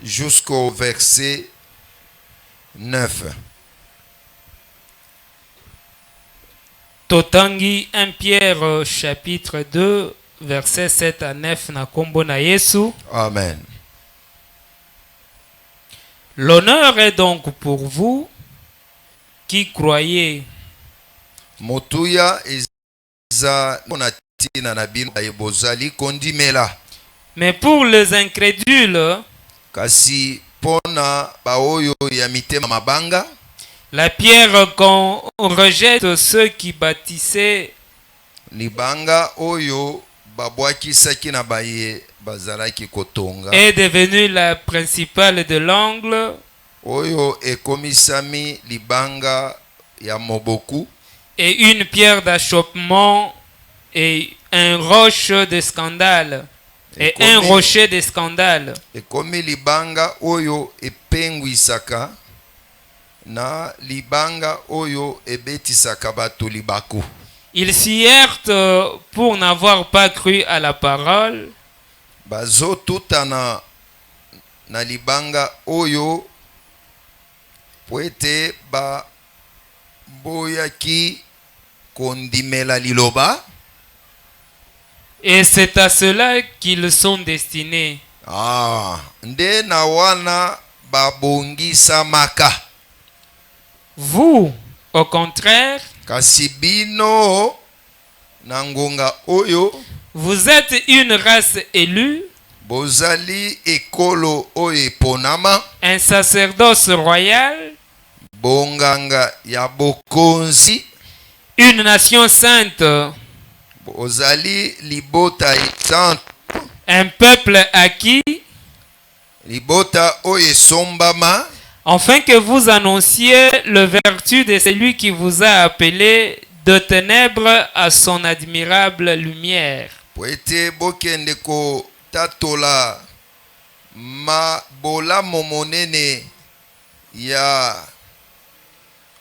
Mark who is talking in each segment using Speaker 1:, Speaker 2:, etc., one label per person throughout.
Speaker 1: jusqu'au verset 9.
Speaker 2: Totangi 1 Pierre chapitre 2 verset 7 à 9 na kombo na Yesu.
Speaker 1: Amen.
Speaker 2: L'honneur est donc pour vous qui croyez.
Speaker 1: Motuya eza monatina na bino bozali kondimela.
Speaker 2: Mais pour les incrédules,
Speaker 1: Kasi pona baoyo ya mitema mabanga,
Speaker 2: la pierre qu'on rejette ceux qui bâtissaient
Speaker 1: libanga oyo babwakisaki na baye bazalaki kotonga,
Speaker 2: est devenue la principale de l'angle
Speaker 1: oyo ekomisami libanga ya moboku,
Speaker 2: et une pierre d'achoppement et un roche de scandale. Et un rocher de scandale.
Speaker 1: ekomi libanga oyo epengwisaka na libanga oyo ebetisaka bato libaku.
Speaker 2: Ils s'y heurtent pour n'avoir pas cru à la parole.
Speaker 1: Bazotutana na libanga oyo po ete baboyaki kondimela liloba.
Speaker 2: Et c'est à cela qu'ils sont destinés.
Speaker 1: Nde na wana babongisamaka.
Speaker 2: Vous, au contraire,
Speaker 1: Kasi bino na ngonga oyo,
Speaker 2: vous êtes une race élue,
Speaker 1: bozali ekolo oyo eponama,
Speaker 2: un sacerdoce royal,
Speaker 1: bonganga ya bokonzi,
Speaker 2: une nation sainte,
Speaker 1: bozali libota sainte,
Speaker 2: un peuple acquis,
Speaker 1: libota oyo esombama,
Speaker 2: afin que vous annonciez le vertu de celui qui vous a appelé de ténèbres à son admirable lumière.
Speaker 1: po ete bokende kotatola mabolamo monene ya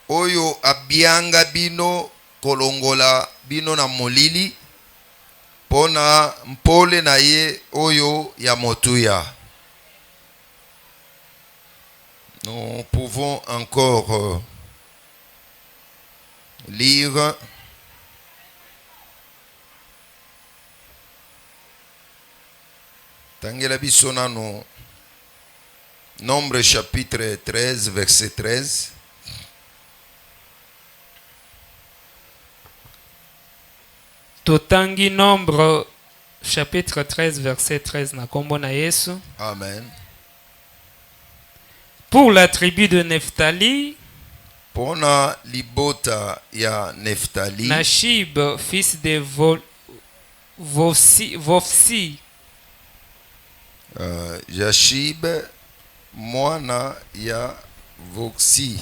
Speaker 1: oyo abianga bino kolongola bino na molili pona mpole na ye oyo ya motuya. Nous pouvons encore lire Tangela biso nano Nombre chapitre 13 verset 13.
Speaker 2: Totangi Nombre chapitre 13 verset 13 na kombo na Yesu.
Speaker 1: Amen.
Speaker 2: Pour la tribu de Nephtali,
Speaker 1: Pona libota ya Neftali,
Speaker 2: Nashib, fils de Vofsi,
Speaker 1: Jashib, mwana ya Voxi.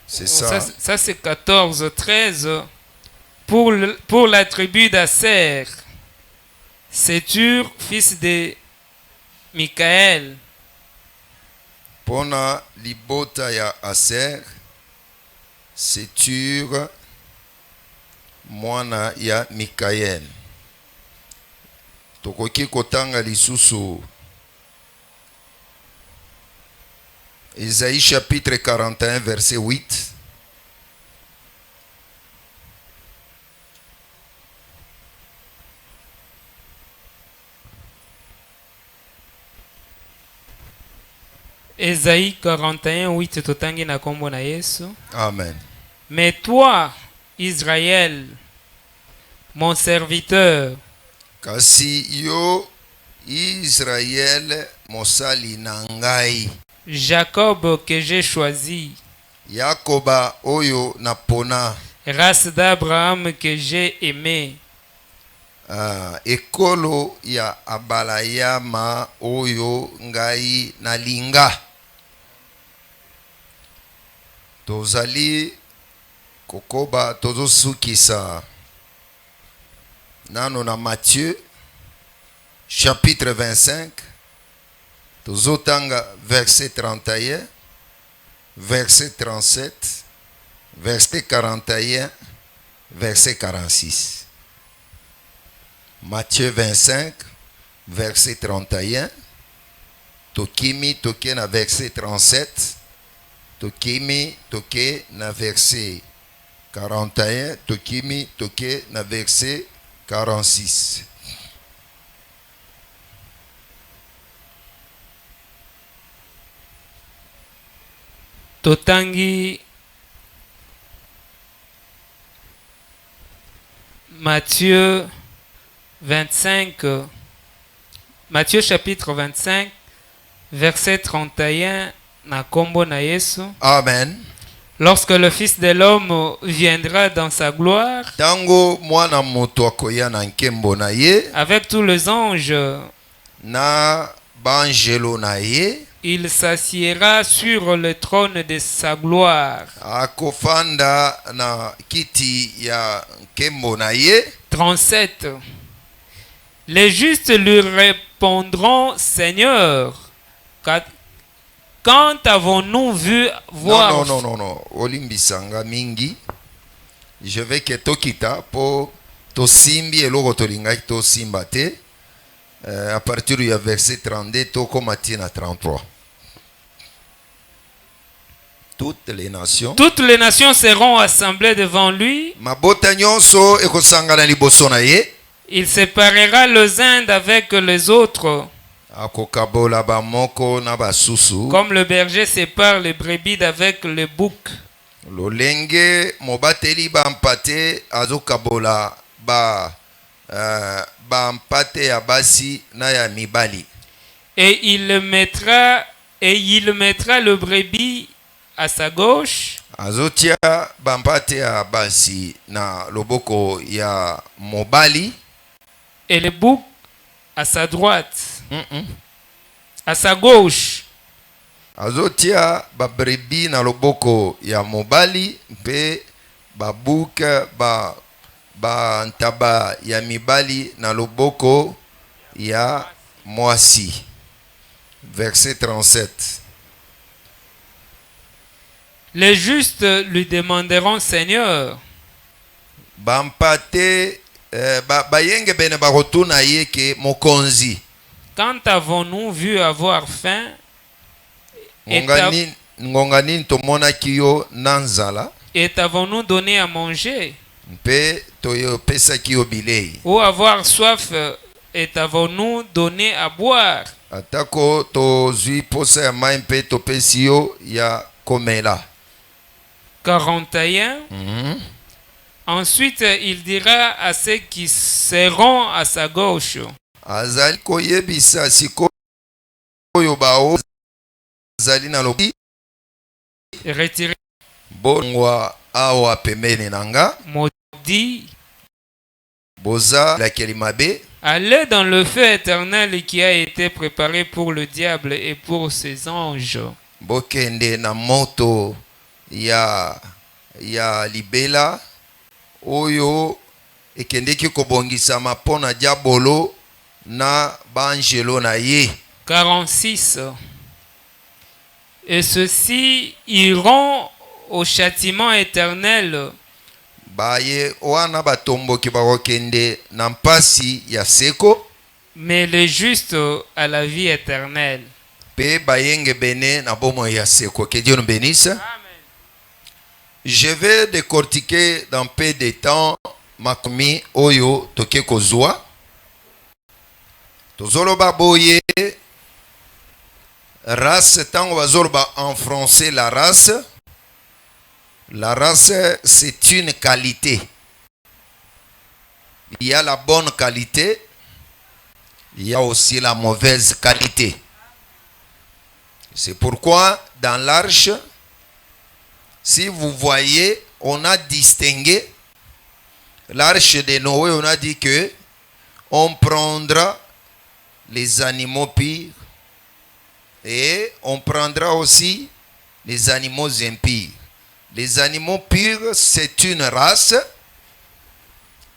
Speaker 1: C'est ça.
Speaker 2: Ça c'est 14, 13. Pour la tribu d'Asser, Sétur, fils de Michaël.
Speaker 1: Pona libota ya Aser, Sétur, mwana ya Mikael. Tokoki kotanga lisusu Isaïe chapitre 41 verset 8.
Speaker 2: Ésaïe 41, 8 totangi na kombo na Yesu.
Speaker 1: Amen.
Speaker 2: Mais toi, Israël, mon serviteur,
Speaker 1: Kasi yo Israël mosali nangai,
Speaker 2: Jacob que j'ai choisi,
Speaker 1: Yakoba oyo napona,
Speaker 2: race d'Abraham que j'ai aimé,
Speaker 1: ekolo ya abalayama oyo ngai nalinga. Tozali kokoba tozosukisa nano na Matthieu chapitre 25, tozotanga verset 31, verset 37, verset 41, verset 46. Matthieu 25, verset 31. Tokimi toke na verset 37. Tokimi toke na verset 41. Tokimi toke na verset 46.
Speaker 2: Totangi Matthieu 25, Matthieu chapitre 25, verset 31, na kombo na Yesu.
Speaker 1: Amen.
Speaker 2: Lorsque le Fils de l'homme viendra dans sa gloire,
Speaker 1: Tango mwana moto akoya na nkembo na ye,
Speaker 2: avec tous les anges,
Speaker 1: na banjelo na ye,
Speaker 2: il s'assiera sur le trône de sa gloire.
Speaker 1: akofanda na kiti ya nkembo na ye.
Speaker 2: 37. Les justes lui répondront, Seigneur, quand avons-nous vu voir...
Speaker 1: Non. Olimbisanga mingi. Je vais que tokita po to simbi eloko tolingaki to simba te. À partir du verset 32 to komati na 33. Toutes les nations
Speaker 2: seront assemblées devant lui.
Speaker 1: mabota nyonso ekosangana liboso na ye.
Speaker 2: Il séparera les uns avec les autres,
Speaker 1: akokabola bamoko na basusu.
Speaker 2: comme le berger sépare les brebis d'avec les boucs.
Speaker 1: Lolenge mobateli bampate azokabola bampate ya basi na ya mibali.
Speaker 2: Et il mettra le brebis à sa gauche,
Speaker 1: azotia bampate ya basi na loboko ya mobali,
Speaker 2: et le bouc à sa droite. À sa gauche.
Speaker 1: azotia babrebi na loboko ya mobali mpe babuka ntaba ya mibali na loboko ya mwasi. Verset 37.
Speaker 2: Les justes lui demanderont, Seigneur,
Speaker 1: bampate bayenge bene bakotuna ye ke mokonzi,
Speaker 2: quand avons-nous vu avoir faim
Speaker 1: ngonga nini tomonaki yo na nzala
Speaker 2: et avons-nous donné à manger,
Speaker 1: mpe toyopesaki yo bilei,
Speaker 2: ou avoir soif et avons-nous donné à boire?
Speaker 1: atako tozwi posa ya mai mpe topesi yo ya komela.
Speaker 2: 41. Ensuite, il dira à ceux qui seront à sa gauche,
Speaker 1: azali koyebisa sikoyo bao azali na lobi,
Speaker 2: retirez
Speaker 1: bongwa awa pembeni nanga,
Speaker 2: maudit,
Speaker 1: boza lakeli mabe,
Speaker 2: allez dans le feu éternel qui a été préparé pour le diable et pour ses anges.
Speaker 1: bokende na moto ya libela oyo ekendeki kobongisama mpona diabolo na banjelo na ye.
Speaker 2: 46. Et ceux-ci iront au châtiment éternel,
Speaker 1: baye wana batomboki bakokende na mpasi ya seko,
Speaker 2: mais les justes à la vie éternelle.
Speaker 1: pe bayenge bene na bomoi ya seko. Que Dieu nous bénisse.
Speaker 2: Amen.
Speaker 1: Je vais décortiquer dans peu de temps makomi oyo toke kozwa. Tozoloba boye race, tango bazoloba en français la race. La race, c'est une qualité. Il y a la bonne qualité, il y a aussi la mauvaise qualité. C'est pourquoi dans l'arche, si vous voyez, on a distingué l'arche de Noé, on a dit que on prendra les animaux purs et on prendra aussi les animaux impurs. Les animaux purs, c'est une race.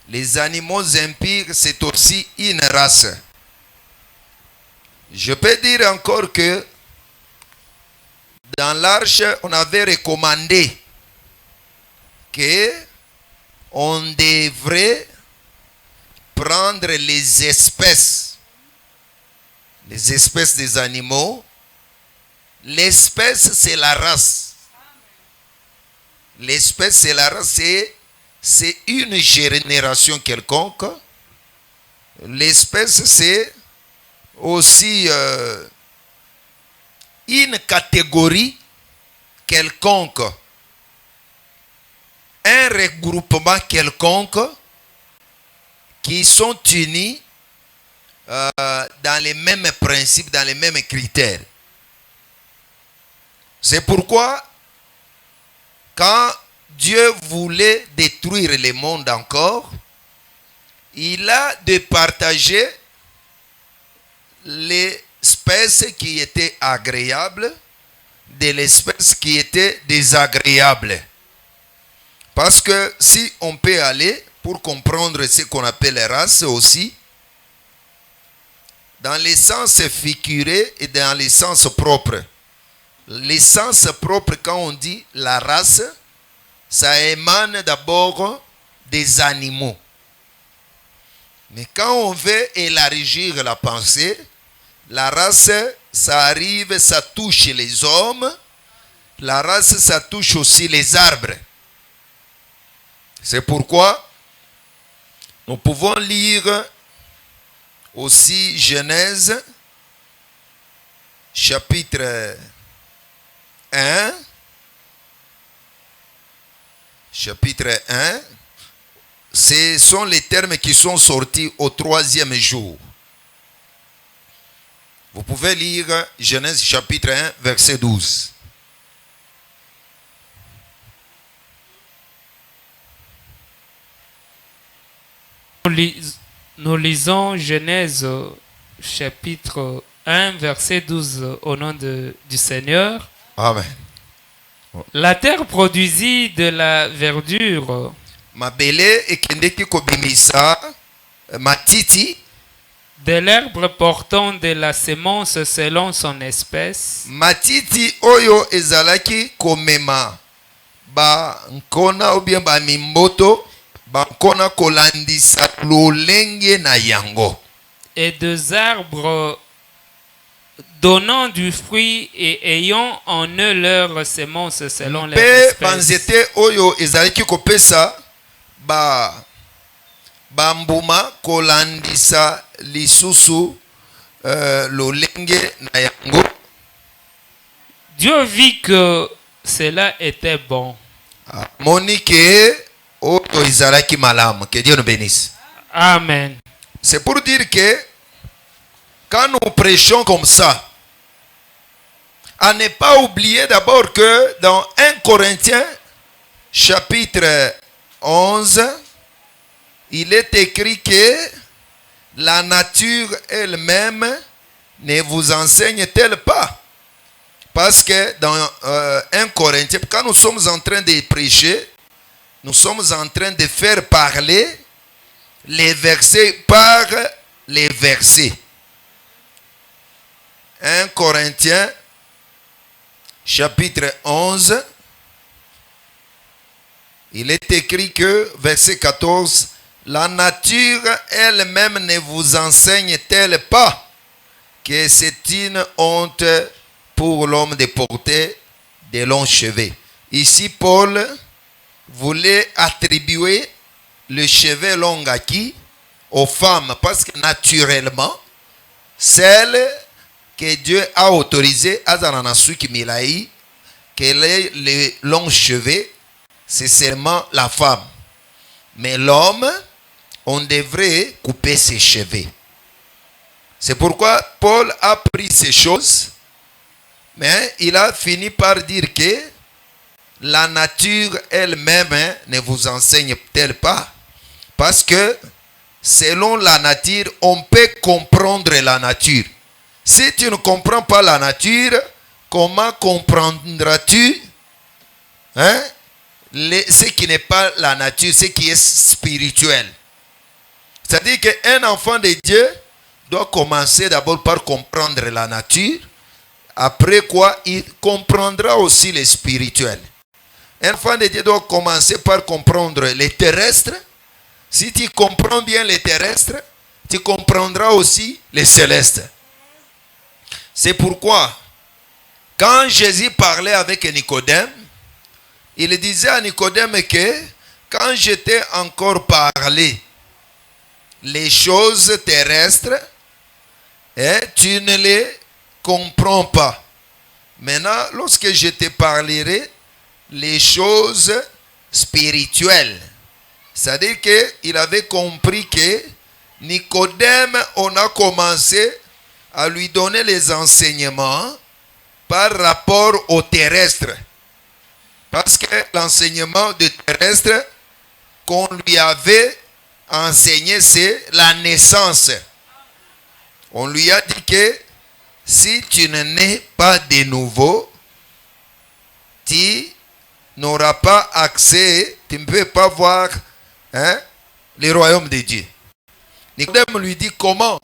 Speaker 1: Les animaux impurs, c'est aussi une race. Je peux dire encore que dans l'arche, on avait recommandé que on devrait prendre les espèces les espèces des animaux. L'espèce, c'est la race. L'espèce, c'est la race, c'est une génération quelconque. L'espèce, c'est aussi une catégorie quelconque, un regroupement quelconque qui sont unis dans les mêmes principes, dans les mêmes critères. C'est pourquoi, quand Dieu voulait détruire le monde encore, il a de partager l'espèce qui était agréable de l'espèce qui était désagréable. Parce que si on peut aller pour comprendre ce qu'on appelle les races aussi, dans les sens figurés et dans les sens propres. Les sens propres, quand on dit la race, ça émane d'abord des animaux. Mais quand on veut élargir la pensée, la race, ça arrive, ça touche les hommes. La race, ça touche aussi les arbres. C'est pourquoi nous pouvons lire aussi Genèse, chapitre 1. Chapitre 1. Ce sont les termes qui sont sortis au 3e jour. Vous pouvez lire Genèse chapitre 1, verset 12.
Speaker 2: Nous lisons Genèse chapitre 1, verset 12 au nom du Seigneur.
Speaker 1: Amen.
Speaker 2: La terre produisit de la verdure.
Speaker 1: Mabele ekendeki kobimisa matiti.
Speaker 2: De l'herbe portant de la semence selon son espèce.
Speaker 1: Matiti oyo ezalaki komema ba nkona ou bien ba mimboto ba nkona kolandisa lolenge na yango.
Speaker 2: Et des arbres donnant du fruit et ayant en eux leur semence selon leur espèce.
Speaker 1: Banzete oyo ezalaki kopesa ba mbuma kolandisa lisusu lolenge na yango.
Speaker 2: Dieu vit que cela était bon.
Speaker 1: Monique oyo ezalaki malamu. Que Dieu nous bénisse.
Speaker 2: Amen.
Speaker 1: C'est pour dire que quand nous prêchons comme ça, à ne pas oublier d'abord que dans 1 Corinthiens chapitre 11, il est écrit que la nature elle-même ne vous enseigne-t-elle pas? Parce que dans 1 Corinthiens, quand nous sommes en train de prêcher, nous sommes en train de faire parler les versets par les versets. 1 Corinthiens chapitre 11, il est écrit que, verset 14, la nature elle-même ne vous enseigne-t-elle pas que c'est une honte pour l'homme de porter de longs cheveux? Ici, Paul voulait attribuer le cheveu long à qui? Aux femmes, parce que naturellement, celles que Dieu a autorisées à Zananasuki Milaï, qu'elle ait les longs cheveux, c'est seulement la femme. Mais l'homme, on devrait couper ses cheveux. C'est pourquoi Paul a pris ces choses, mais il a fini par dire que la nature elle-même ne vous enseigne-t-elle pas? Parce que selon la nature, on peut comprendre la nature. Si tu ne comprends pas la nature, comment comprendras-tu ce qui n'est pas la nature, ce qui est spirituel? C'est-à-dire qu'un enfant de Dieu doit commencer d'abord par comprendre la nature. Après quoi, il comprendra aussi le spirituel. Un enfant de Dieu doit commencer par comprendre les terrestres. Si tu comprends bien les terrestres, tu comprendras aussi les célestes. C'est pourquoi, quand Jésus parlait avec Nicodème, il disait à Nicodème que quand je t'ai encore parlé les choses terrestres, tu ne les comprends pas. Maintenant, lorsque je te parlerai les choses spirituelles, c'est-à-dire qu'il avait compris que Nicodème, on a commencé à lui donner les enseignements par rapport au terrestre. Parce que l'enseignement du terrestre qu'on lui avait enseigné, c'est la naissance. On lui a dit que si tu ne nais pas de nouveau, tu n'auras pas accès, tu ne peux pas voir le royaume de Dieu. Nicodème lui dit comment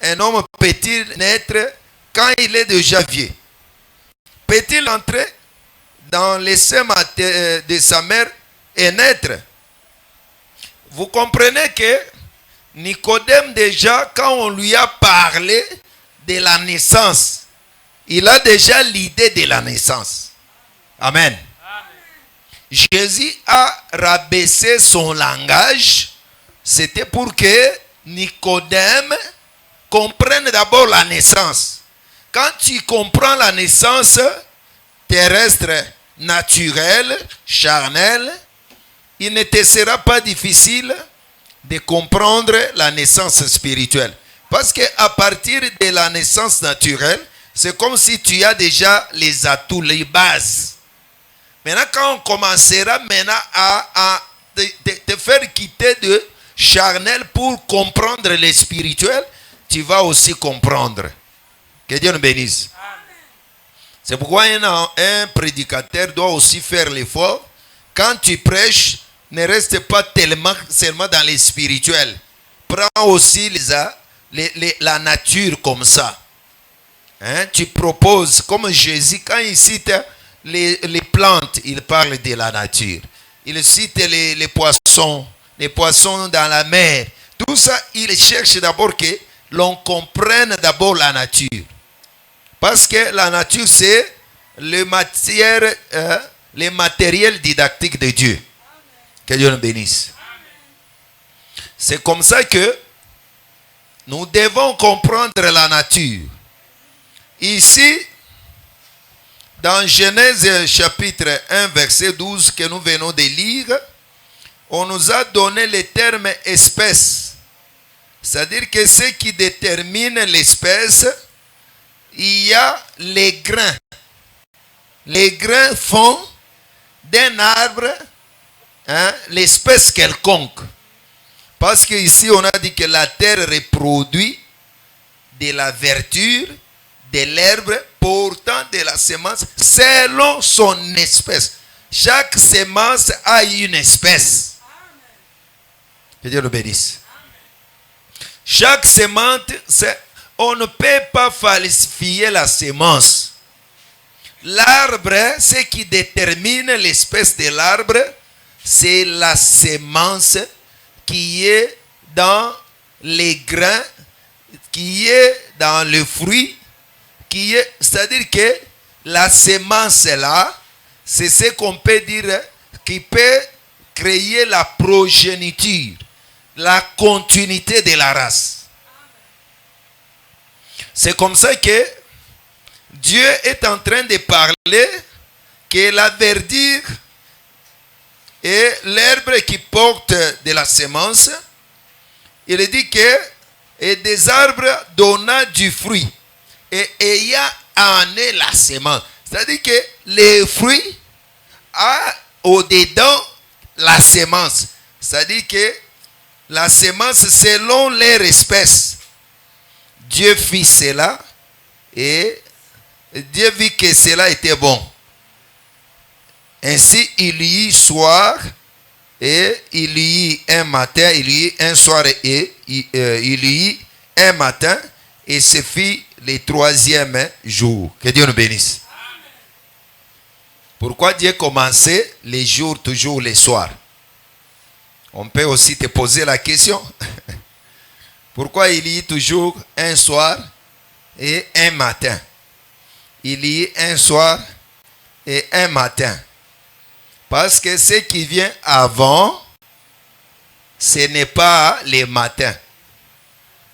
Speaker 1: un homme peut-il naître quand il est déjà vieux? Peut-il entrer dans les seins de sa mère et naître? Vous comprenez que Nicodème déjà, quand on lui a parlé de la naissance, il a déjà l'idée de la naissance. Amen. Jésus a rabaissé son langage. C'était pour que Nicodème comprenne d'abord la naissance. Quand tu comprends la naissance terrestre, naturelle, charnelle, il ne te sera pas difficile de comprendre la naissance spirituelle. Parce qu'à partir de la naissance naturelle, c'est comme si tu as déjà les atouts, les bases. Maintenant, quand on commencera maintenant à te faire quitter de charnel pour comprendre le spirituel, tu vas aussi comprendre. Que Dieu nous bénisse. C'est pourquoi un prédicateur doit aussi faire l'effort. Quand tu prêches, ne reste pas seulement dans les spirituels. Prends aussi la nature comme ça. Tu proposes, comme Jésus, quand il cite les plantes, il parle de la nature. Il cite les poissons dans la mer. Tout ça, il cherche d'abord que l'on comprenne d'abord la nature. Parce que la nature, c'est le matériel didactique de Dieu. Que Dieu nous bénisse. C'est comme ça que nous devons comprendre la nature. Ici, dans Genèse chapitre 1, verset 12 que nous venons de lire, on nous a donné le terme espèce. C'est-à-dire que ce qui détermine l'espèce, il y a les grains. Les grains font d'un arbre l'espèce quelconque. Parce qu'ici, on a dit que la terre reproduit de la verdure, de l'herbe, portant de la semence selon son espèce. Chaque semence a une espèce. Que Dieu le bénisse. Chaque semence, on ne peut pas falsifier la semence. L'arbre, ce qui détermine l'espèce de l'arbre, c'est la semence qui est dans les grains, qui est dans le fruit, c'est-à-dire que la semence là, c'est ce qu'on peut dire qui peut créer la progéniture, la continuité de la race. C'est comme ça que Dieu est en train de parler que la verdure et l'herbe qui porte de la semence, il dit que et des arbres donnant du fruit et ayant en eux la semence. C'est-à-dire que les fruits a au-dedans la semence. C'est-à-dire que la semence selon leur espèce. Dieu fit cela et Dieu vit que cela était bon. Ainsi il y eut soir et il y eut un matin, il y eut un soir et il y eut un matin et ce fit le troisième jour. Que Dieu nous bénisse. Amen. Pourquoi Dieu commençait les jours toujours les soirs? On peut aussi te poser la question. Pourquoi il y a toujours un soir et un matin. Il y a un soir et un matin. Parce que ce qui vient avant, ce n'est pas le matin.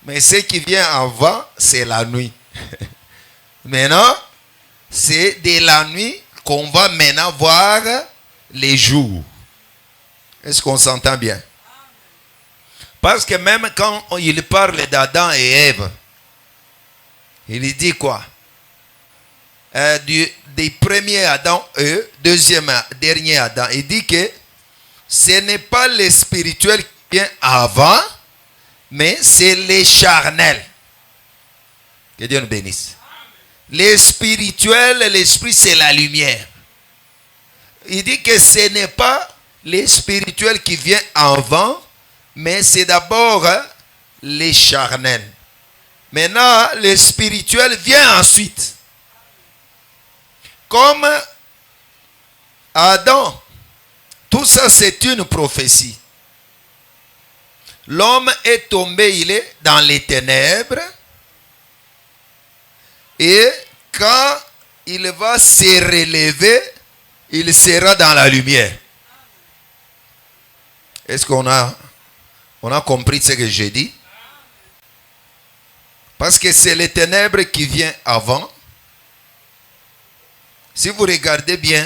Speaker 1: Mais ce qui vient avant, c'est la nuit. Maintenant, c'est de la nuit qu'on va maintenant voir les jours. Est-ce qu'on s'entend bien? Parce que même quand il parle d'Adam et Ève, il dit quoi? Des premiers Adam et dernier Adam. Il dit que ce n'est pas le spirituel qui vient avant, mais c'est le charnel. Que Dieu nous bénisse. Le spirituel, l'esprit, c'est la lumière. Il dit que ce n'est pas le spirituel qui vient avant, mais c'est d'abord le charnel. Maintenant, le spirituel vient ensuite. Comme Adam, tout ça c'est une prophétie. L'homme est tombé, il est dans les ténèbres. Et quand il va se relever, il sera dans la lumière. Est-ce qu'on a compris ce que j'ai dit? Parce que c'est les ténèbres qui viennent avant. Si vous regardez bien,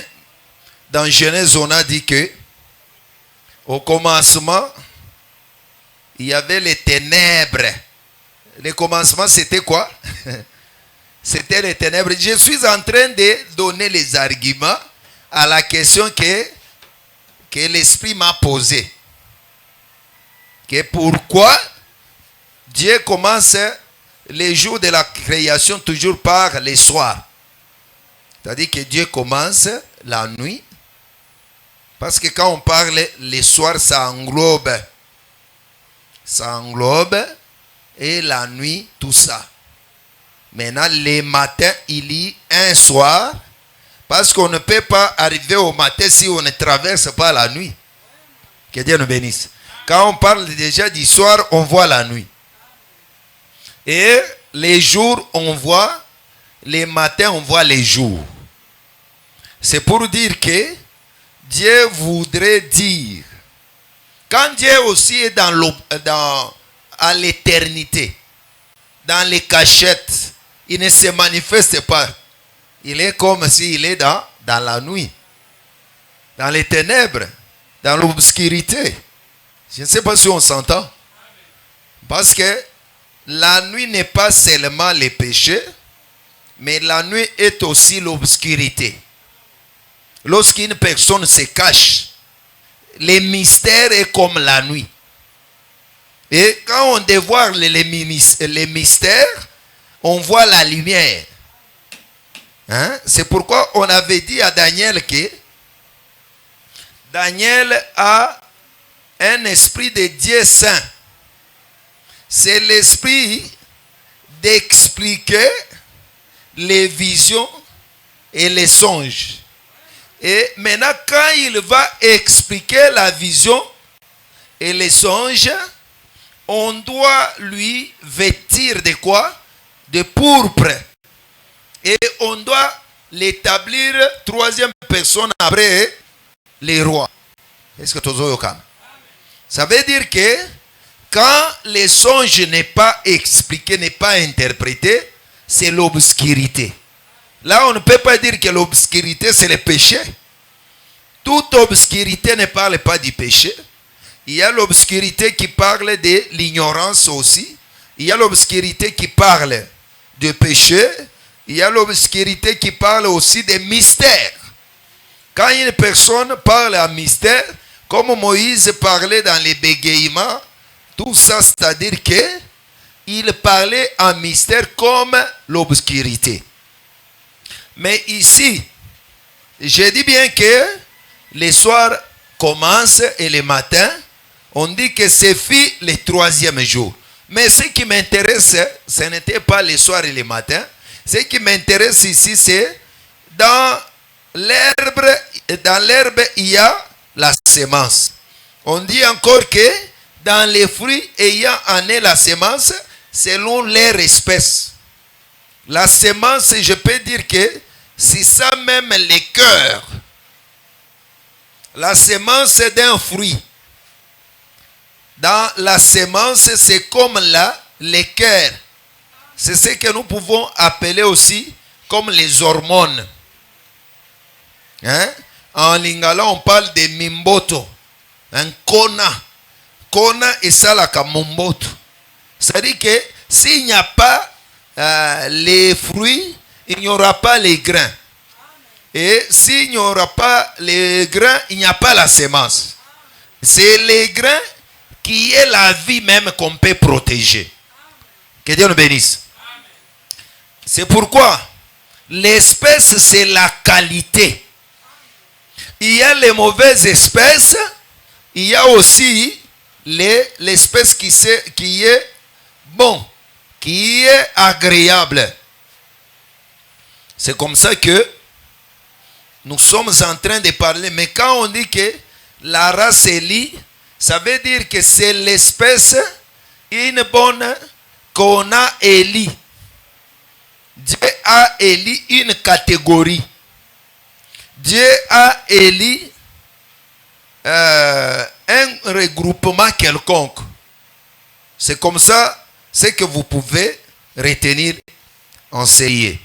Speaker 1: dans Genèse, on a dit que au commencement, il y avait les ténèbres. Le commencement, c'était quoi? C'était les ténèbres. Je suis en train de donner les arguments à la question que l'Esprit m'a posée. Que pourquoi Dieu commence les jours de la création toujours par les soirs. C'est-à-dire que Dieu commence la nuit. Parce que quand on parle les soirs, ça englobe. Ça englobe. Et la nuit, tout ça. Maintenant, les matins, il y a un soir. Parce qu'on ne peut pas arriver au matin si on ne traverse pas la nuit. Que Dieu nous bénisse. Quand on parle déjà du soir, on voit la nuit. Et les jours, on voit. Les matins, on voit les jours. C'est pour dire que Dieu voudrait dire, quand Dieu aussi est à l'éternité, dans les cachettes, il ne se manifeste pas. Il est comme s'il est dans la nuit, dans les ténèbres, dans l'obscurité. Je ne sais pas si on s'entend. Parce que la nuit n'est pas seulement les péchés, mais la nuit est aussi l'obscurité. Lorsqu'une personne se cache, le mystère est comme la nuit. Et quand on dévoile les mystères, on voit la lumière. Hein? C'est pourquoi on avait dit à Daniel que Daniel a un esprit de Dieu saint. C'est l'esprit d'expliquer les visions et les songes. Et maintenant, quand il va expliquer la vision et les songes, on doit lui vêtir de quoi? De pourpre. Et on doit l'établir troisième personne après les rois. Est-ce que tu as? Ça veut dire que quand les songes n'est pas expliqué, n'est pas interprété, c'est l'obscurité. Là, on ne peut pas dire que l'obscurité, c'est le péché. Toute obscurité ne parle pas du péché. Il y a l'obscurité qui parle de l'ignorance aussi. Il y a l'obscurité qui parle de péché. Il y a l'obscurité qui parle aussi des mystères. Quand une personne parle à mystère, comme Moïse parlait dans les bégayements, tout ça, c'est-à-dire qu'il parlait en mystère comme l'obscurité. Mais ici, je dis bien que les soirs commencent et les matins, on dit que c'est fait le troisième jour. Mais ce qui m'intéresse, ce n'était pas les soirs et les matins. Ce qui m'intéresse ici, c'est dans l'herbe, il y a la semence. On dit encore que dans les fruits ayant en eux la semence, selon leur espèce. La semence, je peux dire que c'est ça même le cœur. La semence d'un fruit. Dans la semence, c'est comme le cœur. C'est ce que nous pouvons appeler aussi comme les hormones. Hein? En lingala, on parle de mimboto. Un kona. Kona et ça la kamomboto. C'est-à-dire que s'il n'y a pas les fruits, il n'y aura pas les grains. Et s'il n'y aura pas les grains, il n'y a pas la semence. C'est les grains qui est la vie même qu'on peut protéger. Que Dieu nous bénisse. C'est pourquoi l'espèce, c'est la qualité. Il y a les mauvaises espèces, il y a aussi l'espèce qui est bon, qui est agréable. C'est comme ça que nous sommes en train de parler. Mais quand on dit que la race Élie, ça veut dire que c'est l'espèce une bonne qu'on a élie. Dieu a éli une catégorie. Dieu a éli un regroupement quelconque. C'est comme ça, c'est que vous pouvez retenir, enseigner.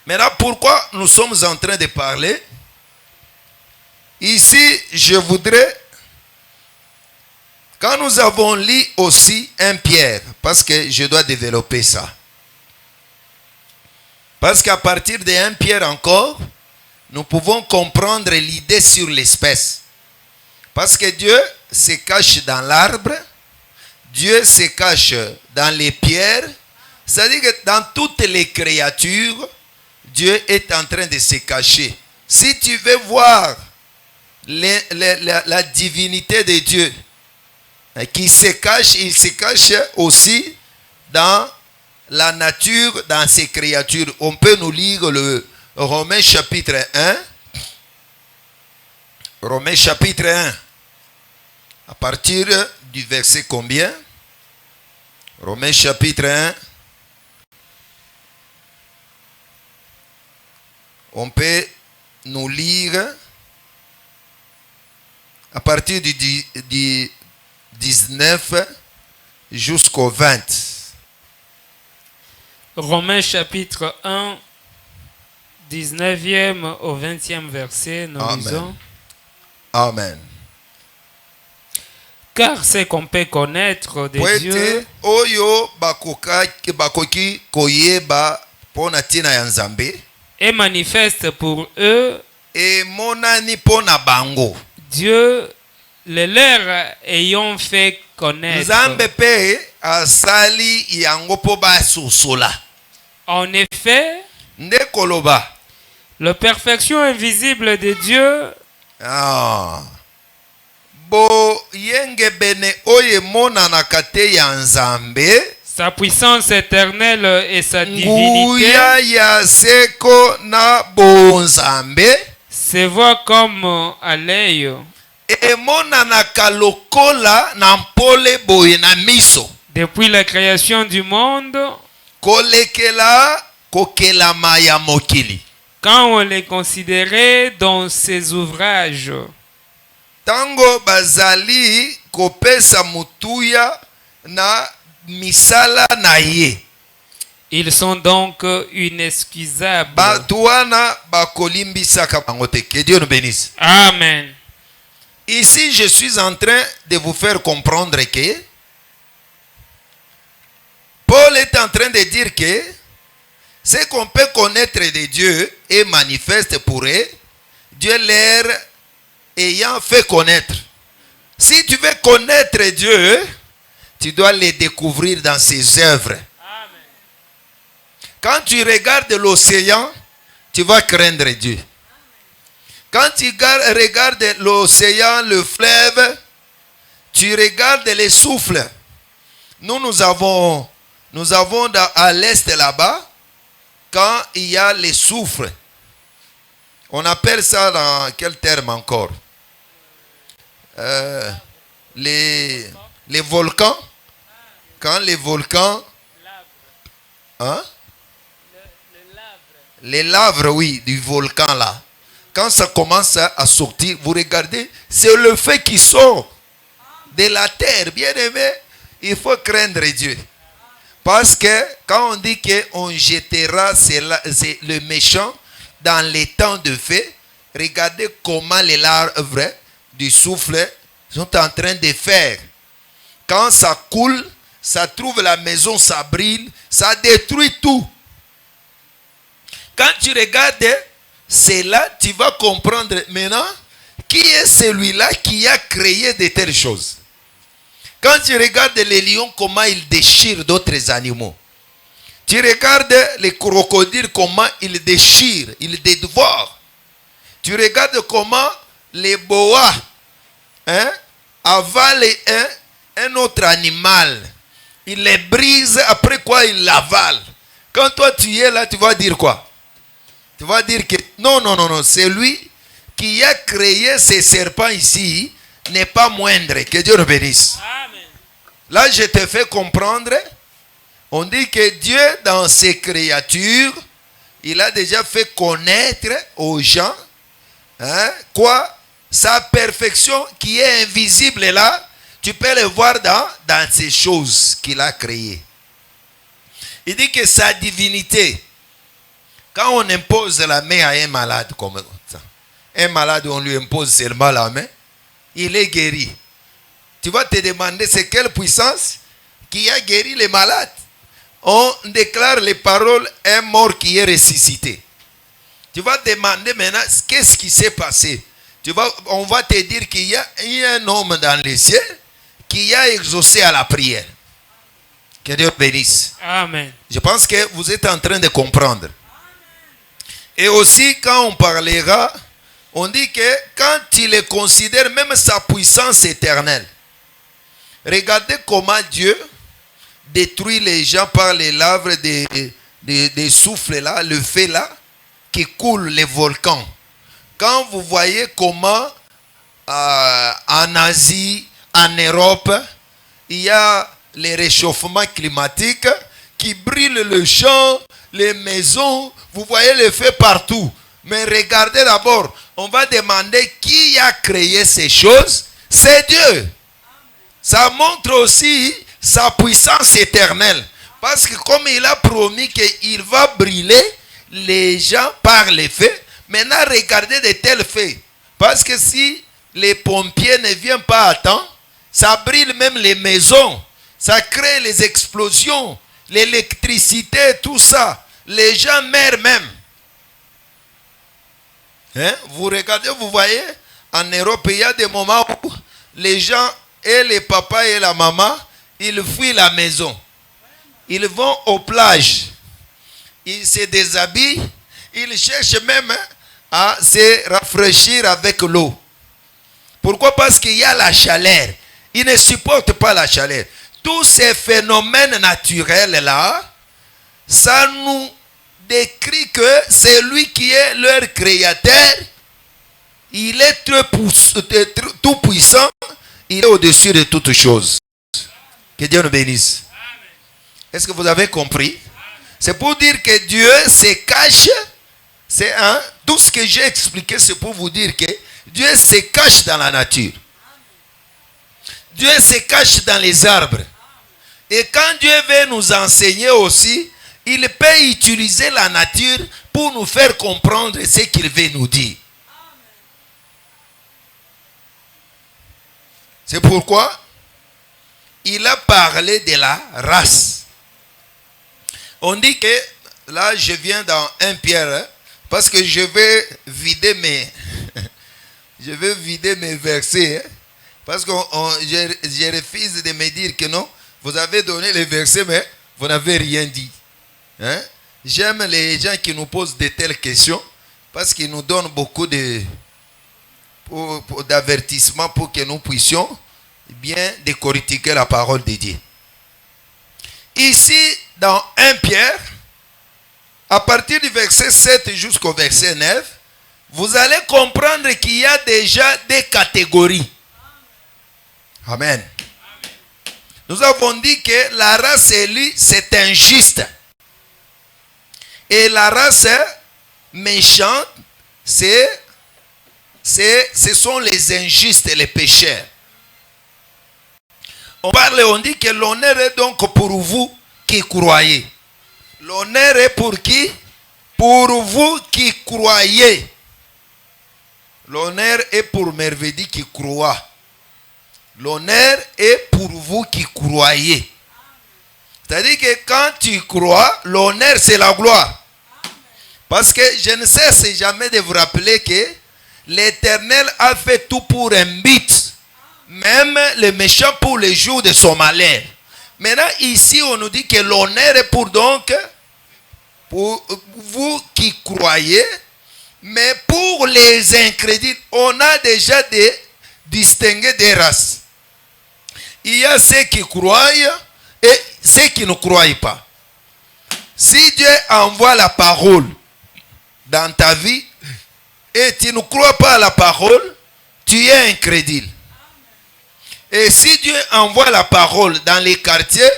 Speaker 1: Maintenant, pourquoi nous sommes en train de parler? Ici, je voudrais, quand nous avons lu aussi 1 Pierre, parce que je dois développer ça. Parce qu'à partir de 1 Pierre encore, nous pouvons comprendre l'idée sur l'espèce. Parce que Dieu se cache dans l'arbre, Dieu se cache dans les pierres. C'est-à-dire que dans toutes les créatures, Dieu est en train de se cacher. Si tu veux voir la divinité de Dieu qui se cache, il se cache aussi dans la nature, dans ses créatures. On peut nous lire le Romains chapitre 1. Romains chapitre 1. À partir du verset combien? Romains chapitre 1. On peut nous lire à partir du 19 jusqu'au 20.
Speaker 2: Romains chapitre 1, 19e au 20e verset, nous
Speaker 1: Amen.
Speaker 2: lisons.
Speaker 1: Amen.
Speaker 2: Car c'est qu'on peut connaître de Dieu
Speaker 1: oyo bakoki koyeba pona tina ya Nzambe
Speaker 2: est manifeste pour eux,
Speaker 1: et monani pona bango.
Speaker 2: Dieu le leur ayant fait connaître.
Speaker 1: Nzambe pe asali yango po ba sosola.
Speaker 2: En effet,
Speaker 1: Nde koloba.
Speaker 2: la perfection invisible de Dieu
Speaker 1: Bo yenge bene oye mona na kate ya Nzambe.
Speaker 2: sa puissance éternelle et sa divinité
Speaker 1: Nguya ya seko na bonzambe.
Speaker 2: se voient comme à l'œil
Speaker 1: E mona na kalokola na mpole boye na miso.
Speaker 2: depuis la création du monde,
Speaker 1: Kolekela kokelama ya mokili.
Speaker 2: quand on les considérait dans ses ouvrages.
Speaker 1: Tango bazali kopesa mutuya na misala na ye.
Speaker 2: Ils sont donc inexcusables.
Speaker 1: Batuana bakolimbisaka bango te. Que Dieu nous bénisse.
Speaker 2: Amen.
Speaker 1: Ici, je suis en train de vous faire comprendre que Paul est en train de dire que ce qu'on peut connaître de Dieu est manifeste pour eux, Dieu leur ayant fait connaître. Si tu veux connaître Dieu, tu dois le découvrir dans ses œuvres.
Speaker 2: Amen.
Speaker 1: Quand tu regardes l'océan, tu vas craindre Dieu. Quand tu regardes l'océan, le fleuve, tu regardes les souffles. Nous avons à l'est là-bas, quand il y a les souffles, on appelle ça dans quel terme encore? Les volcans. Quand les volcans... Hein? les laves, oui, du volcan là, quand ça commence à sortir, vous regardez, c'est le feu qui sort de la terre. Bien aimé, il faut craindre Dieu. Parce que quand on dit qu'on jettera le méchant dans les temps de feu, regardez comment les larves du souffle sont en train de faire. Quand ça coule, ça trouve la maison, ça brille, ça détruit tout. Quand tu regardes, c'est là tu vas comprendre maintenant qui est celui-là qui a créé de telles choses. Quand tu regardes les lions, comment ils déchirent d'autres animaux. Tu regardes les crocodiles, comment ils déchirent, ils dévorent. Tu regardes comment les boas avalent un autre animal. Ils les brisent, après quoi ils l'avalent. Quand toi tu es là, tu vas dire quoi? Tu vas dire que non, c'est lui qui a créé ces serpents ici n'est pas moindre. Que Dieu le bénisse.
Speaker 2: Amen.
Speaker 1: Là, je te fais comprendre. On dit que Dieu, dans ses créatures, il a déjà fait connaître aux gens sa perfection qui est invisible là. Tu peux le voir dans ces choses qu'il a créées. Il dit que sa divinité, quand on impose la main à un malade comme ça, un malade, on lui impose seulement la main, il est guéri. Tu vas te demander c'est quelle puissance qui a guéri les malades. On déclare les paroles, un mort qui est ressuscité. Tu vas te demander maintenant qu'est-ce qui s'est passé. On va te dire qu'il y a un homme dans les cieux qui a exaucé à la prière. Que Dieu bénisse.
Speaker 2: Amen.
Speaker 1: Je pense que vous êtes en train de comprendre. Et aussi, quand on parlera, on dit que quand tu le considères, même sa puissance éternelle, regardez comment Dieu détruit les gens par les laves des souffles là, le feu là, qui coule les volcans. Quand vous voyez comment en Asie, en Europe, il y a les réchauffements climatiques qui brûlent le champ, les maisons, vous voyez le feu partout. Mais regardez d'abord, on va demander qui a créé ces choses. C'est Dieu. Ça montre aussi sa puissance éternelle. Parce que comme il a promis qu'il va brûler les gens par les feux, maintenant regardez de tels feux. Parce que si les pompiers ne viennent pas à temps, ça brûle même les maisons. Ça crée les explosions, l'électricité, tout ça. Les gens meurent même. Vous regardez, vous voyez, en Europe, il y a des moments où les gens, et les papas et la maman, ils fuient la maison. Ils vont aux plages. Ils se déshabillent. Ils cherchent même à se rafraîchir avec l'eau. Pourquoi? Parce qu'il y a la chaleur. Ils ne supportent pas la chaleur. Tous ces phénomènes naturels-là, ça nous décrit que c'est lui qui est leur créateur. Il est tout puissant. Il est au-dessus de toutes choses. Que Dieu nous bénisse. Est-ce que vous avez compris? C'est pour dire que Dieu se cache. C'est tout ce que j'ai expliqué, c'est pour vous dire que Dieu se cache dans la nature. Dieu se cache dans les arbres. Et quand Dieu veut nous enseigner aussi, il peut utiliser la nature pour nous faire comprendre ce qu'il veut nous dire. C'est pourquoi il a parlé de la race. On dit que, là je viens dans 1 Pierre, parce que je vais vider mes versets. Parce que je refuse de me dire que non, vous avez donné les versets, mais vous n'avez rien dit. J'aime les gens qui nous posent de telles questions, parce qu'ils nous donnent beaucoup d'avertissements pour que nous puissions bien décortiquer la parole de Dieu. Ici, dans 1 Pierre, à partir du verset 7 jusqu'au verset 9, vous allez comprendre qu'il y a déjà des catégories. Amen. Nous avons dit que la race élue, c'est injuste. Et la race méchants, ce sont les injustes et les pécheurs. On dit que l'honneur est donc pour vous qui croyez. L'honneur est pour qui? Pour vous qui croyez. L'honneur est pour Mervedi qui croit. L'honneur est pour vous qui croyez. C'est-à-dire que quand tu crois, l'honneur c'est la gloire. Parce que je ne cesse jamais de vous rappeler que l'Éternel a fait tout pour un but. Même le méchant pour les jours de son malheur. Maintenant, ici, on nous dit que l'honneur est pour vous qui croyez. Mais pour les incrédules, on a déjà distingué des races. Il y a ceux qui croient et ceux qui ne croient pas. Si Dieu envoie la parole dans ta vie et tu ne crois pas à la parole, tu es incrédule. Et si Dieu envoie la parole dans les quartiers,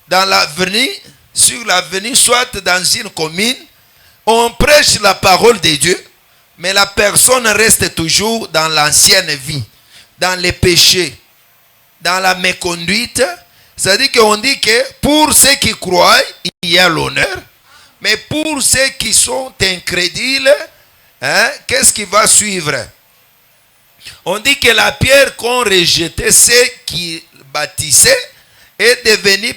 Speaker 1: dans l'avenir, sur l'avenir, soit dans une commune, on prêche la parole de Dieu, mais la personne reste toujours dans l'ancienne vie, dans les péchés, dans la méconduite. C'est-à-dire qu'on dit que pour ceux qui croient, il y a l'honneur, mais pour ceux qui sont incrédules, qu'est-ce qui va suivre? On dit que la pierre qu'on rejetait, ceux qui bâtissaient, est devenue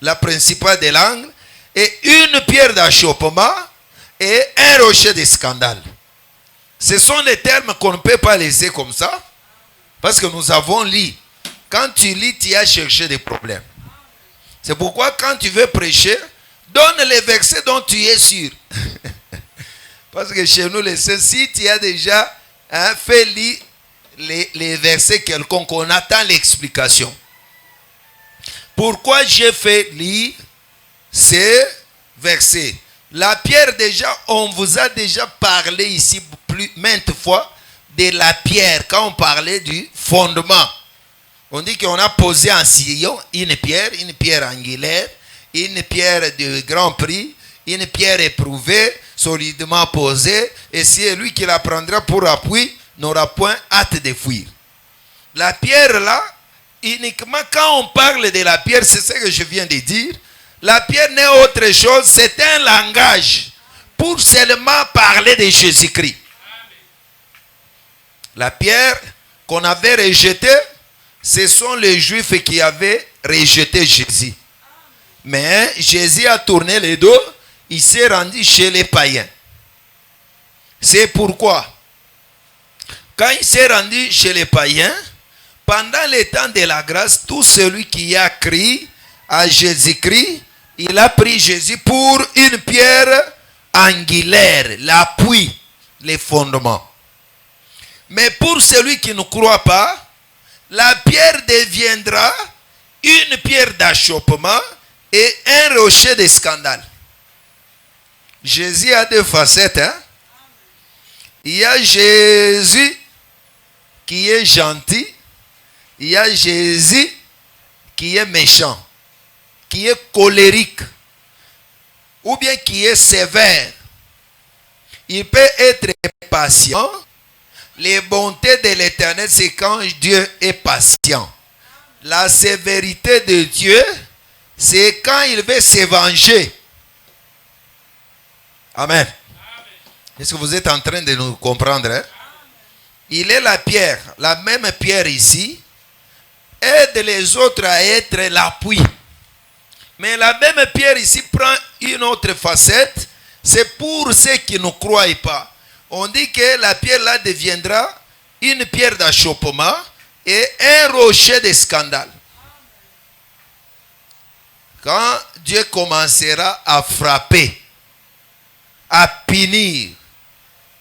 Speaker 1: la principale de l'angle, et une pierre d'achoppement et un rocher de scandale. Ce sont des termes qu'on ne peut pas laisser comme ça, parce que nous avons lu. Quand tu lis, tu as cherché des problèmes. C'est pourquoi quand tu veux prêcher, donne les versets dont tu es sûr. Parce que chez nous, les saints, si tu as déjà fait lire les versets quelconques, on attend l'explication. Pourquoi j'ai fait lire ces versets? La pierre, déjà, on vous a déjà parlé ici maintes fois de la pierre, quand on parlait du fondement. On dit qu'on a posé en sillon une pierre angulaire, une pierre de grand prix, une pierre éprouvée, solidement posée, et c'est lui qui la prendra pour appui, n'aura point hâte de fuir. La pierre là, uniquement quand on parle de la pierre, c'est ce que je viens de dire, la pierre n'est autre chose, c'est un langage pour seulement parler de Jésus-Christ. La pierre qu'on avait rejetée, ce sont les Juifs qui avaient rejeté Jésus. Mais Jésus a tourné les dos, il s'est rendu chez les païens. C'est pourquoi, quand il s'est rendu chez les païens, pendant le temps de la grâce, tout celui qui a crié à Jésus-Christ, il a pris Jésus pour une pierre angulaire, l'appui, les fondements. Mais pour celui qui ne croit pas, la pierre deviendra une pierre d'achoppement et un rocher de scandale. Jésus a deux facettes. Il y a Jésus qui est gentil. Il y a Jésus qui est méchant, qui est colérique, ou bien qui est sévère. Il peut être patient. Les bontés de l'Éternel, c'est quand Dieu est patient. La sévérité de Dieu, c'est quand il veut se venger. Amen. Est-ce que vous êtes en train de nous comprendre? Il est la pierre, la même pierre ici, aide les autres à être l'appui. Mais la même pierre ici prend une autre facette, c'est pour ceux qui ne croient pas. On dit que la pierre là deviendra une pierre d'achoppement et un rocher de scandale. Quand Dieu commencera à frapper, à punir,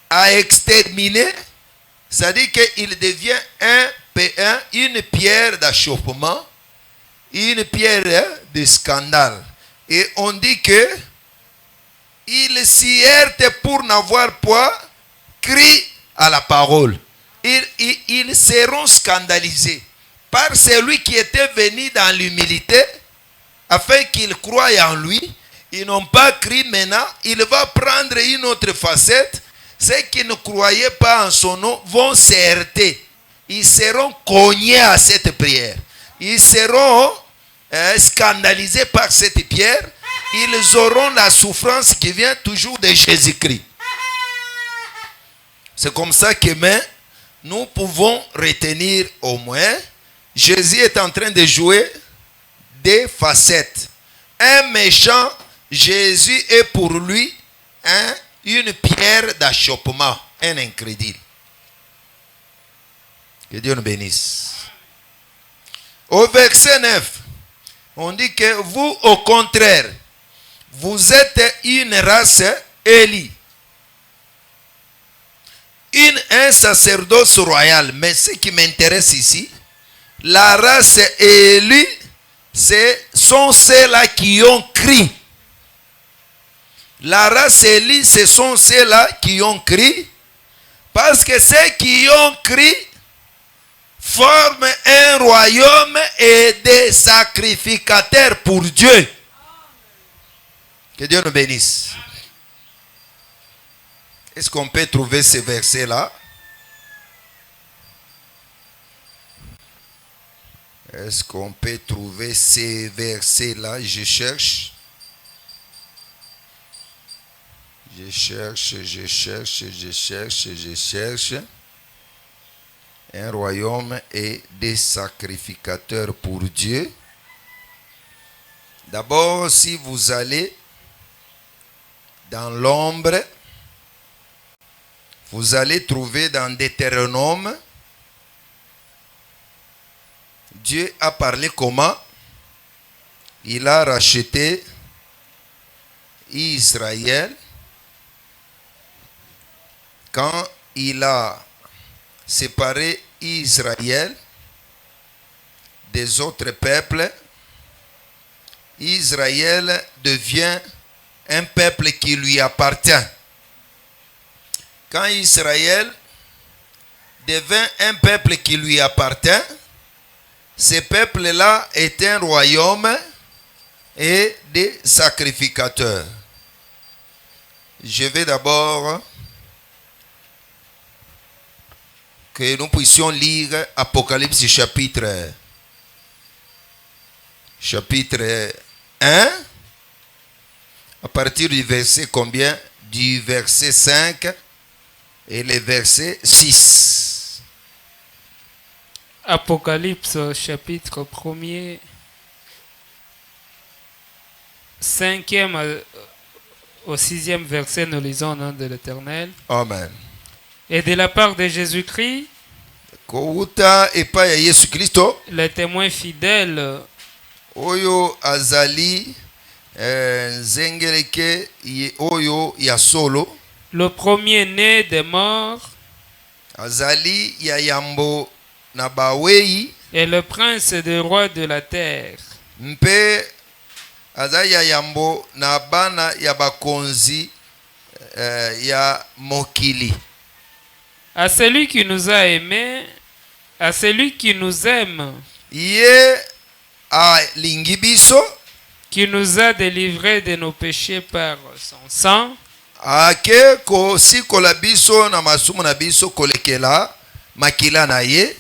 Speaker 1: à exterminer, ça dit qu'il devient une pierre d'achoppement, une pierre de scandale. Et on dit que il s'y heurte pour n'avoir point cri à la parole. Ils seront scandalisés par celui qui était venu dans l'humilité afin qu'ils croient en lui. ils n'ont pas cru. Maintenant, il va prendre une autre facette. Ceux qui ne croyaient pas en son nom vont se heurter. Ils seront cognés à cette prière. Ils seront scandalisés par cette prière. Ils auront la souffrance qui vient toujours de Jésus-Christ. C'est comme ça que nous pouvons retenir au moins, Jésus est en train de jouer des facettes. Un méchant, Jésus est pour lui une pierre d'achoppement, un incrédule. Que Dieu nous bénisse. Au verset 9, on dit que vous, au contraire, vous êtes une race élie. Un sacerdoce royal. Mais ce qui m'intéresse ici, la race élue, ce sont ceux-là qui ont crié. La race élue, ce sont ceux-là qui ont crié. Parce que ceux qui ont crié forment un royaume et des sacrificateurs pour Dieu. Que Dieu nous bénisse. Est-ce qu'on peut trouver ce verset-là? Est-ce qu'on peut trouver ces versets-là? Je cherche. Un royaume et des sacrificateurs pour Dieu. D'abord, si vous allez dans l'ombre, vous allez trouver dans Deutéronome, Dieu a parlé comment il a racheté Israël quand il a séparé Israël des autres peuples. Israël devient un peuple qui lui appartient. Quand Israël devint un peuple qui lui appartient, ce peuple-là est un royaume et des sacrificateurs. Je vais d'abord que nous puissions lire Apocalypse chapitre 1, à partir du verset combien? Du verset 5 et le verset 6.
Speaker 2: Apocalypse chapitre 1er, 5e au 6e verset, nous lisons au nom de l'Éternel.
Speaker 1: Amen.
Speaker 2: Et de la part de Jésus-Christ,
Speaker 1: le
Speaker 2: témoin fidèle,
Speaker 1: oyo azali nzengeleke oyo ya solo,
Speaker 2: le premier-né des morts,
Speaker 1: azali ya yambo na bawei,
Speaker 2: et le prince des rois de la terre.
Speaker 1: Mpe azali ya yambo na bana ya bakonzi ya mokili.
Speaker 2: À celui qui nous a aimés, à celui qui nous aime,
Speaker 1: Ye a lingibiso,
Speaker 2: qui nous a délivrés de nos péchés par son sang,
Speaker 1: ake ko sikola biso na masumu na biso kolekela makila na ye,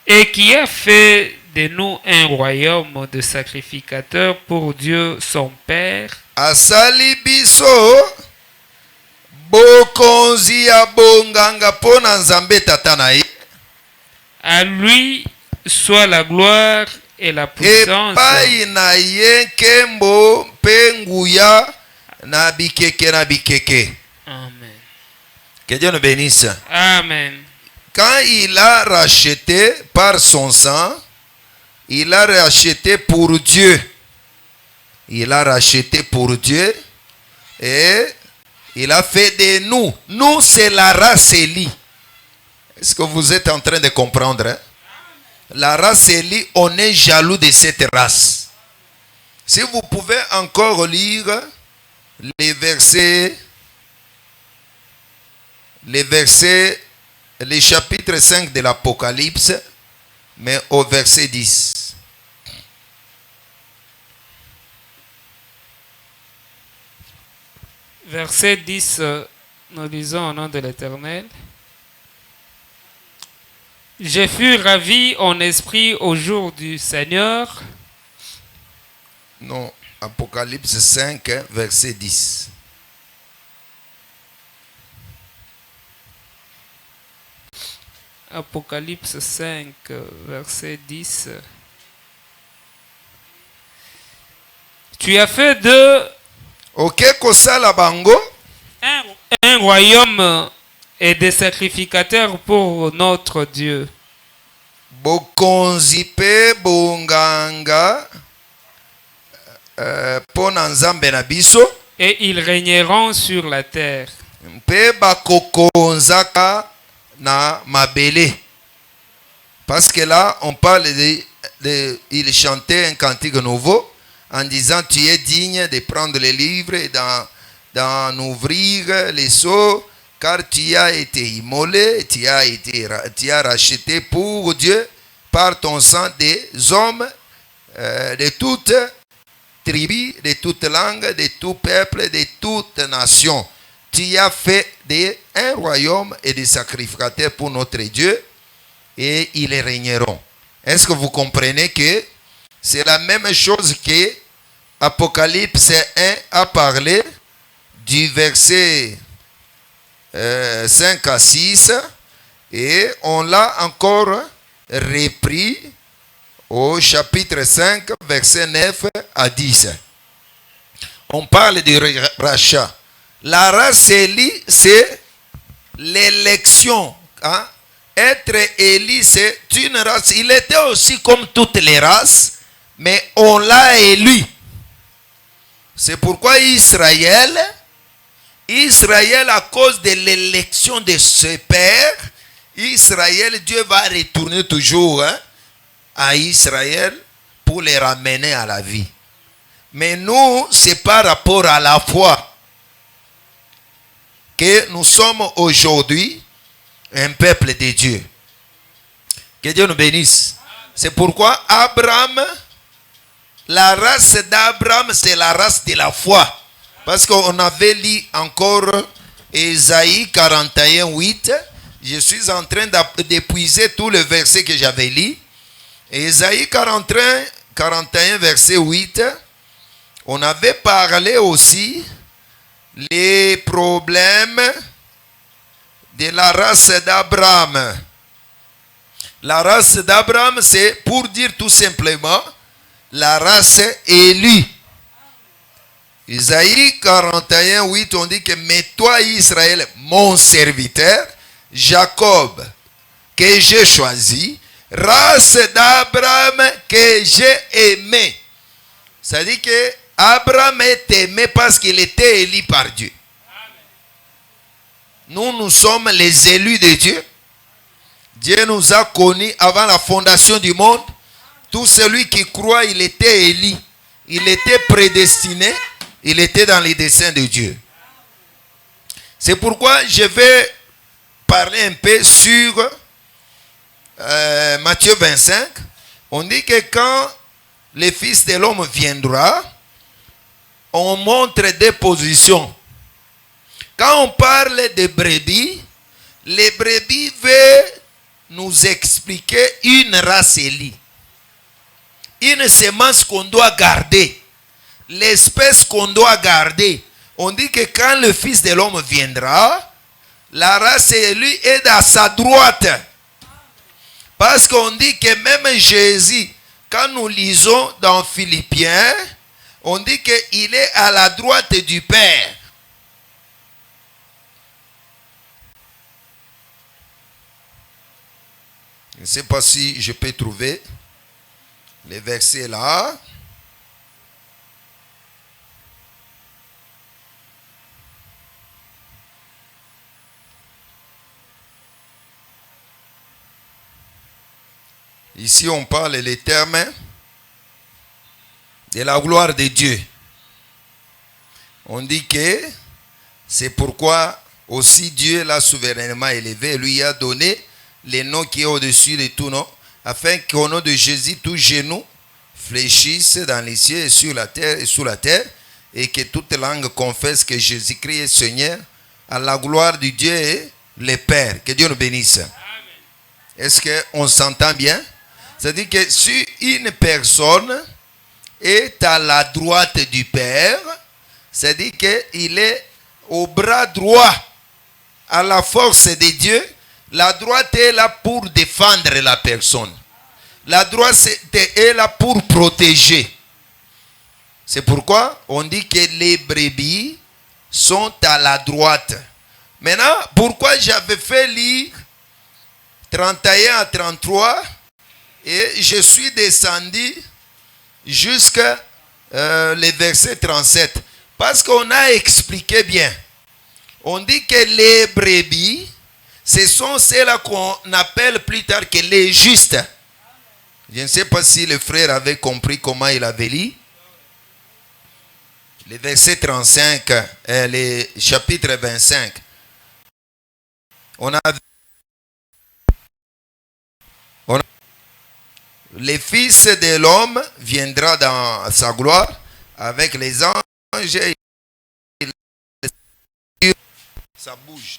Speaker 2: et qui a fait de nous un royaume de sacrificateurs pour Dieu son Père.
Speaker 1: asali biso bokonzi ya bonganga pona nzambe tata na ye.
Speaker 2: À lui soit la gloire et la puissance.
Speaker 1: Epai na ye nkembo mpe nguya na bikeke na bikeke.
Speaker 2: Amen.
Speaker 1: Que Dieu nous bénisse.
Speaker 2: Amen.
Speaker 1: Quand il a racheté par son sang, il a racheté pour Dieu. Il a racheté pour Dieu et il a fait de nous. Nous, c'est la race élie. Est-ce que vous êtes en train de comprendre? Hein? La race élie, on est jaloux de cette race. Si vous pouvez encore lire les versets, le chapitre 5 de l'Apocalypse, mais au verset 10.
Speaker 2: Verset 10, nous lisons au nom de l'Éternel. Je fus ravi en esprit au jour du Seigneur.
Speaker 1: Non, Apocalypse 5, verset 10.
Speaker 2: Apocalypse 5, verset 10. Tu as fait de
Speaker 1: Ok, kosala bango.
Speaker 2: un royaume et des sacrificateurs pour notre Dieu.
Speaker 1: Bokonzi pe bonganga pona nzambe na biso.
Speaker 2: Et ils régneront sur la terre.
Speaker 1: Mpe bakokonzaka na mabele. Parce que là, on parle il chantait un cantique nouveau en disant tu es digne de prendre les livres et d'en ouvrir les sceaux, car tu as été immolé, tu as racheté pour Dieu par ton sang des hommes de toute tribu, de toute langue, de tout peuple, de toute nation. Tu as fait un royaume et des sacrificateurs pour notre Dieu, et ils régneront. Est-ce que vous comprenez que c'est la même chose que Apocalypse 1 a parlé du verset 5 à 6, et on l'a encore repris au chapitre 5, verset 9 à 10. On parle du rachat. La race Élie, c'est l'élection. Hein? Être Élie, c'est une race. Il était aussi comme toutes les races, mais on l'a élu. C'est pourquoi Israël, à cause de l'élection de ses pères, Israël, Dieu va retourner toujours à Israël pour les ramener à la vie. Mais nous, c'est par rapport à la foi que nous sommes aujourd'hui un peuple de Dieu. Que Dieu nous bénisse. C'est pourquoi Abraham, la race d'Abraham, c'est la race de la foi. Parce qu'on avait lu encore Ésaïe 41, 8. Je suis en train d'épuiser tout le verset que j'avais lu. Ésaïe 41, verset 8. On avait parlé aussi les problèmes de la race d'Abraham. La race d'Abraham, c'est pour dire tout simplement la race élue. Isaïe 41, 8, on dit que mais toi Israël, mon serviteur, Jacob, que j'ai choisi, race d'Abraham que j'ai aimé. Ça dit que Abraham est aimé parce qu'il était élu par Dieu. Nous sommes les élus de Dieu. Dieu nous a connus avant la fondation du monde. Tout celui qui croit, il était élu. Il était prédestiné. Il était dans les desseins de Dieu. C'est pourquoi je vais parler un peu sur Matthieu 25. On dit que quand le Fils de l'homme viendra, on montre des positions. Quand on parle de brebis, les brebis veulent nous expliquer une race élue. Une semence qu'on doit garder. L'espèce qu'on doit garder. On dit que quand le Fils de l'homme viendra, la race élue est à sa droite. Parce qu'on dit que même Jésus, quand nous lisons dans Philippiens, on dit qu'il est à la droite du Père. Je ne sais pas si je peux trouver les versets là. Ici, on parle les termes de la gloire de Dieu. On dit que c'est pourquoi aussi Dieu l'a souverainement élevé et lui a donné le nom qui est au-dessus de tout nom, afin qu'au nom de Jésus, tout genou fléchisse dans les cieux et sur la terre et sous la terre, et que toute langue confesse que Jésus-Christ est Seigneur, à la gloire de Dieu et le Père. Que Dieu nous bénisse. Est-ce qu'on s'entend bien? C'est-à-dire que si une personne est à la droite du Père, c'est-à-dire qu'il est au bras droit, à la force de Dieu. La droite est là pour défendre la personne. La droite est là pour protéger. C'est pourquoi on dit que les brebis sont à la droite. Maintenant, pourquoi j'avais fait lire 31 à 33 et je suis descendu jusqu'à le verset 37. Parce qu'on a expliqué bien. On dit que les brebis, ce sont celles qu'on appelle plus tard que les justes. Je ne sais pas si le frère avait compris comment il avait lu. Le verset 35, le chapitre 25. Le Fils de l'homme viendra dans sa gloire avec les anges et ça bouge.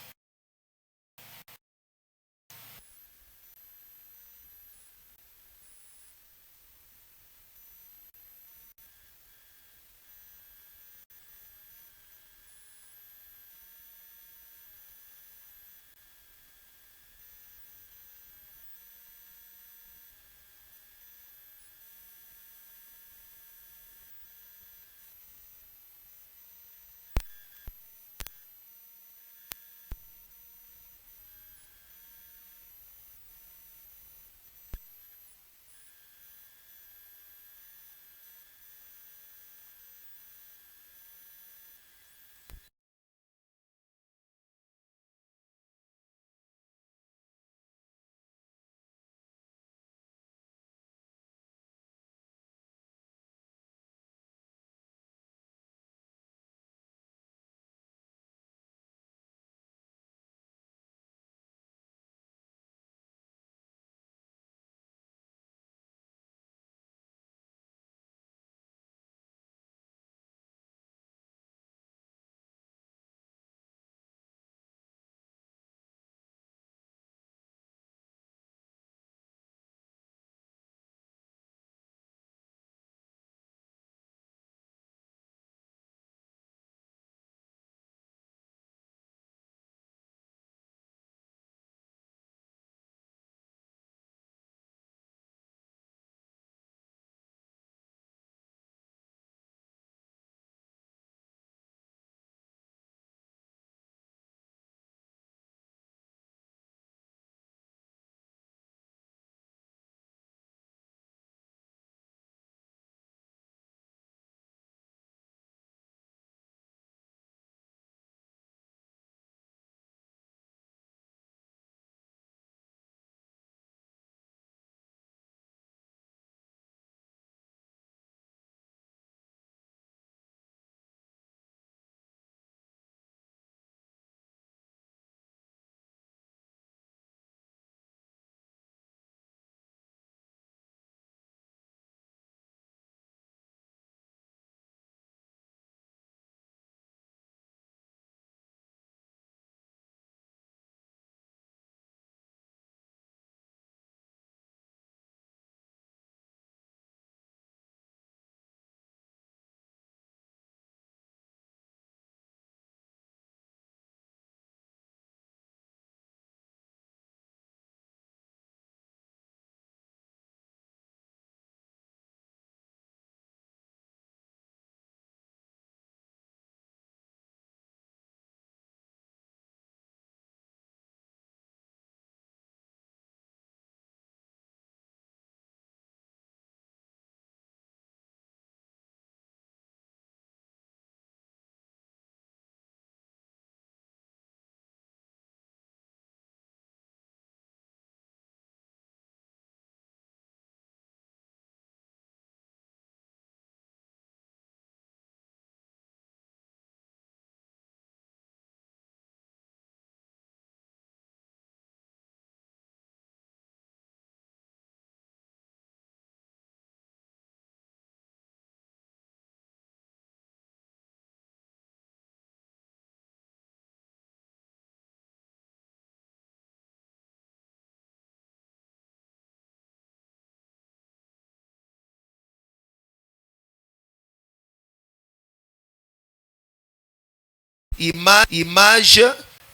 Speaker 1: image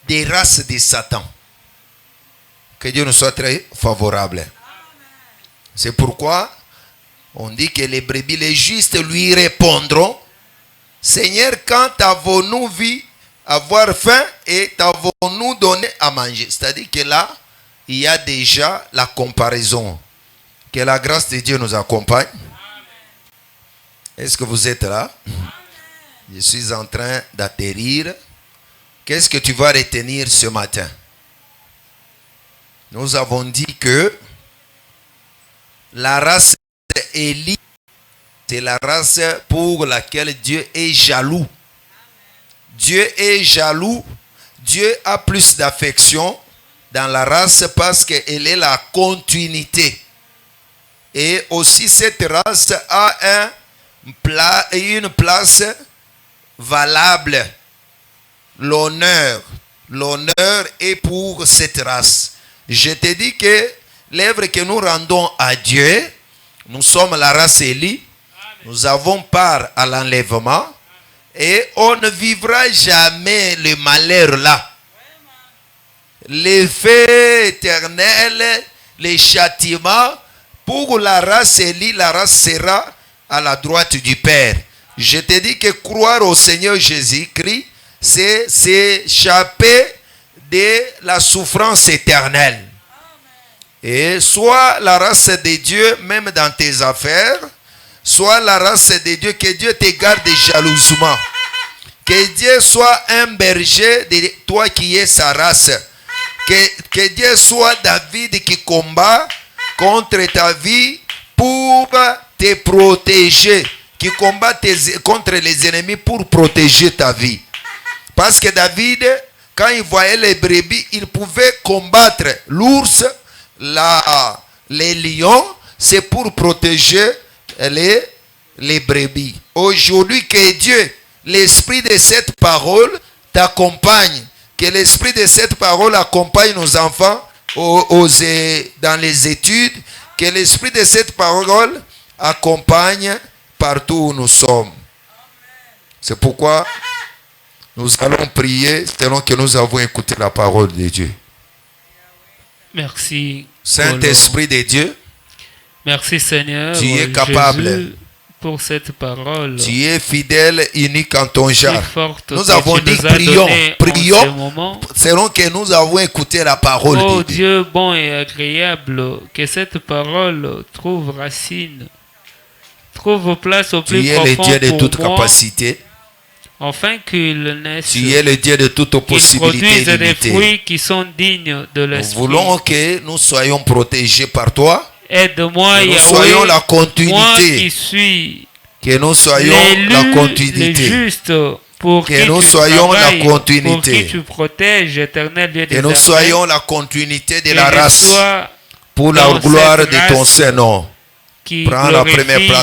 Speaker 1: des races de Satan. Que Dieu nous soit très favorable. C'est pourquoi on dit que les brebis, les justes lui répondront: Seigneur, quand avons-nous vu avoir faim et t'avons-nous donné à manger? C'est-à-dire que là, il y a déjà la comparaison. Que la grâce de Dieu nous accompagne. Est-ce que vous êtes là? Je suis en train d'atterrir. Qu'est-ce que tu vas retenir ce matin? Nous avons dit que la race Élie, c'est la race pour laquelle Dieu est jaloux. Dieu est jaloux. Dieu a plus d'affection dans la race parce qu'elle est la continuité. Et aussi cette race a une place valable. L'honneur est pour cette race. Je te dis que l'œuvre que nous rendons à Dieu, nous sommes la race Élie. Nous avons part à l'enlèvement. Et on ne vivra jamais le malheur là. L'effet éternel, les châtiments, pour la race Élie, la race sera à la droite du Père. Je te dis que croire au Seigneur Jésus-Christ, c'est s'échapper de la souffrance éternelle. Et soit la race de Dieu, même dans tes affaires, soit la race de Dieu, que Dieu te garde jalousement. Que Dieu soit un berger de toi qui es sa race. Que Dieu soit David qui combat contre ta vie pour te protéger. Qui combat contre les ennemis pour protéger ta vie. Parce que David, quand il voyait les brebis, il pouvait combattre l'ours, les lions. C'est pour protéger les brebis. Aujourd'hui, que Dieu, l'esprit de cette parole t'accompagne. Que l'esprit de cette parole accompagne nos enfants dans les études. Que l'esprit de cette parole accompagne partout où nous sommes. C'est pourquoi nous allons prier selon que nous avons écouté la parole de Dieu.
Speaker 2: Merci.
Speaker 1: Saint-Esprit de Dieu,
Speaker 2: merci Seigneur.
Speaker 1: Tu es capable.
Speaker 2: Jésus, pour cette parole.
Speaker 1: Tu es fidèle, unique en ton genre. Nous avons dit prions selon que nous avons écouté la parole de Dieu.
Speaker 2: Oh Dieu bon et agréable, que cette parole trouve racine, trouve place au plus profond.
Speaker 1: Tu es le Dieu de toute
Speaker 2: pour moi,
Speaker 1: capacité.
Speaker 2: Afin qu'il naisse.
Speaker 1: Tu es le Dieu de toute possibilité
Speaker 2: illimitée. Des fruits qui sont dignes de l'esprit.
Speaker 1: Nous voulons que nous soyons protégés par toi.
Speaker 2: Aide-moi,
Speaker 1: Yahweh,
Speaker 2: nous soyons
Speaker 1: la continuité.
Speaker 2: Moi qui suis
Speaker 1: que nous soyons la continuité.
Speaker 2: Juste pour
Speaker 1: que nous soyons la continuité.
Speaker 2: Pour qui tu protèges, éternel Dieu des
Speaker 1: que nous
Speaker 2: armées,
Speaker 1: soyons la continuité de la race. Pour la gloire de ton Saint-Nom. Prends la première place.